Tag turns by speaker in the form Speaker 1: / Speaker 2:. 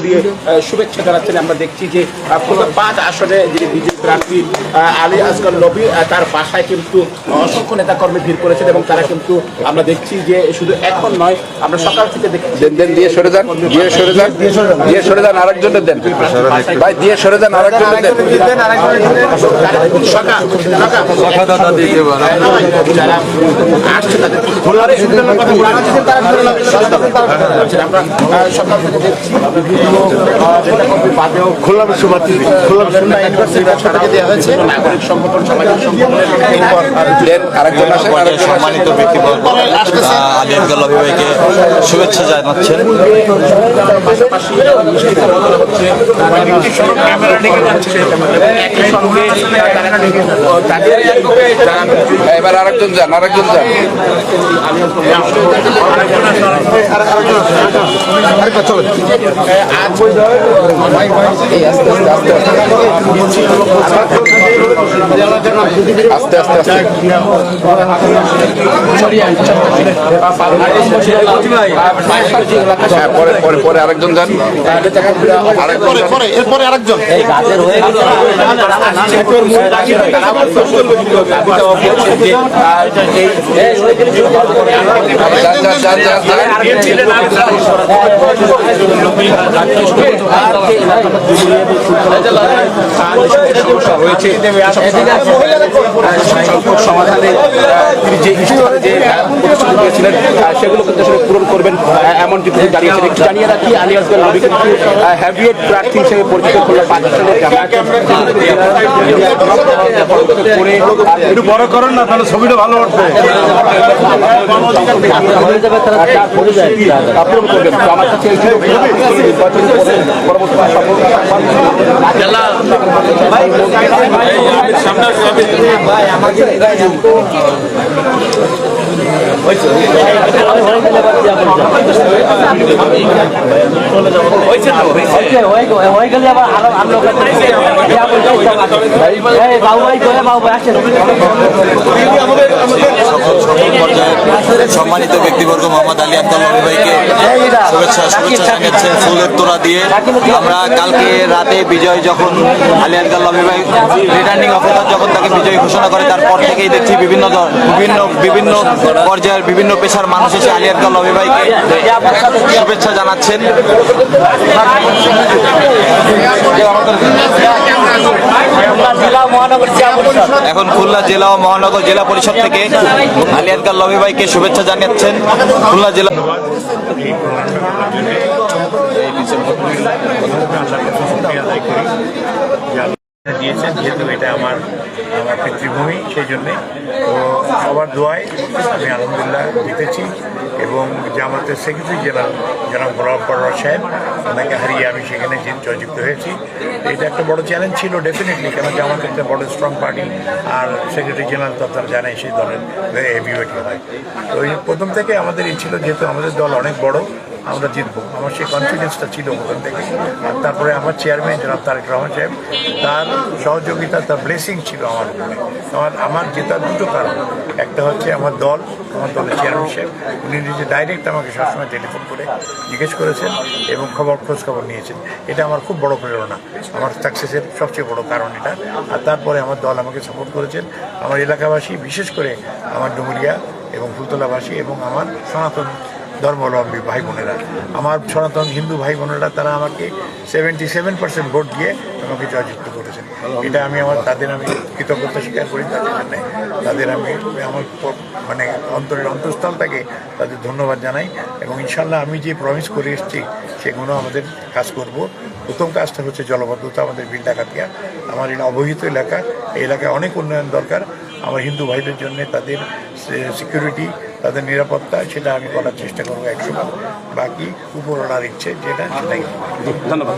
Speaker 1: দিয়ে শুভেচ্ছা জানাচ্ছেন। আমরা দেখছি যে 5 আসনে যিনি বিজেপি প্রার্থী আলী আসগর নবী, তার বাসায় কিন্তু অসংখ্য নেতাকর্মী ভিড় করেছেন এবং তারা কিন্তু আমরা দেখছি যে শুধু এখন নয়, আমরা সকাল থেকে দেখছি
Speaker 2: দিয়ে সরে যান, দিয়ে সরে যান, আরেকজনের দেন ভাই, দিয়ে সরে যান, আরেকজনের দেন।
Speaker 1: যারা আসছে তাদের আমরা সকাল থেকে দেখছি বাদেও
Speaker 3: খুলনা বিশ্বভারতী ইউনিভার্সিটি দেওয়া হয়েছে
Speaker 1: নাগরিক সংগঠন, সামাজিক সংগঠনের
Speaker 4: সম্মানিত ব্যক্তিবর্গ আলী আসগর নবী ভাইকে শুভেচ্ছা জানাচ্ছেন।
Speaker 1: পাশাপাশি
Speaker 2: এবার আরেকজন যান, আস্তে আস্তে আস্তে পরে আরেকজন যান,
Speaker 3: এরপরে আরেকজন
Speaker 1: হয়েছে সমাধানে তিনি যে ইস্তাহারে যে প্রতিশ্রুতি দিয়েছিলেন সেগুলো কিন্তু আসলে পূরণ করবেন এমনটি তিনি জানিয়েছেন। একটু জানিয়ে রাখি, আলী আসগর নবী কিন্তু হেভিওয়েট প্রার্থী হিসেবে পরিচিত করল পাকিস্তানের
Speaker 3: একটু বড় করেন না, তাহলে ছবিটা ভালো উঠবে।
Speaker 1: আমার কাছে
Speaker 4: সম্মানিত ব্যক্তিবর্গ মোহাম্মদ আলী আসগর নবী ভাইকে শুভেচ্ছা জানাচ্ছেন ফুলের তোড়া দিয়ে। আমরা কালকে রাতে বিজয় যখন আলী আসগর নবী ভাই রিটার্নিং অফিসার যখন তাকে বিজয়ী ঘোষণা করে, তারপর থেকেই দেখছি বিভিন্ন পর্যায়ের বিভিন্ন পেশার মানুষ এসে আলী আসগর নবী ভাইকে শুভেচ্ছা জানাচ্ছেন। এখন খুলনা জেলা ও মহানগর জেলা পরিষদ থেকে আলী আসগর নবী ভাইকে শুভেচ্ছা জানাচ্ছেন খুলনা জেলা।
Speaker 5: দিয়েছেন, যেহেতু এটা আমার পিতৃভূমি, সেই জন্যে তো সবার দোয়ায় আমি আলহামদুলিল্লাহ জিতেছি এবং জামাতের সেক্রেটারি জেনারেল জনাব গোলাম পরোয়ার সাহেব, ওনাকে হারিয়ে আমি সেখানে জয়যুক্ত হয়েছি। এটা একটা বড় চ্যালেঞ্জ ছিল ডেফিনেটলি, কেন জামাত একটা বড় স্ট্রং পার্টি, আর সেক্রেটারি জেনারেল তো আপনারা জানেন সেই দলের হেভিওয়েটই হয়। তো এই প্রথম থেকে আমাদের এই ছিল, যেহেতু আমাদের দল অনেক বড়, আমরা জিতবো, আমার সেই কনফিডেন্সটা ছিল প্রথম থেকে। আর তারপরে আমার চেয়ারম্যান জনাব তারেক রহমান সাহেব, তার সহযোগিতা, তার ব্লেসিং ছিল আমার উপরে। আমার জেতার দুটো কারণ, একটা হচ্ছে আমার দলের চেয়ারম্যান সাহেব, উনি নিজে ডাইরেক্ট আমাকে সবসময় টেলিফোন করে জিজ্ঞেস করেছেন এবং খোঁজ খবর নিয়েছেন। এটা আমার খুব বড় প্রেরণা, আমার সাকসেসের সবচেয়ে বড় কারণ এটা। আর তারপরে আমার দল আমাকে সাপোর্ট করেছেন, আমার এলাকাবাসী, বিশেষ করে আমার ডুমুরিয়া এবং ফুলতলাবাসী এবং আমার সনাতন ধর্মাবলম্বী ভাই বোনেরা, আমার সনাতন হিন্দু ভাই বোনেরা, তারা আমাকে 77% ভোট দিয়ে আমাকে জয়যুক্ত করেছেন। এটা তাদের আমি কৃতজ্ঞতা স্বীকার করি, তাদের আমি আমার মানে অন্তঃস্থল থেকে তাদের ধন্যবাদ জানাই এবং ইনশাল্লাহ আমি যে প্রমিস করে এসেছি সেগুলো আমাদের কাজ করব। প্রথম কাজটা হচ্ছে জলবদ্ধতা, আমাদের বিলডাকাতিয়া, আমার এটা অবহিত এলাকা, এই এলাকায় অনেক উন্নয়ন দরকার। আমার হিন্দু ভাইদের জন্য তাদের সিকিউরিটি, তাদের নিরাপত্তা, সেটা আমি করার চেষ্টা করবো 100%। বাকি উপরওয়ালার ইচ্ছে যেটা, সেটাই।
Speaker 1: ধন্যবাদ।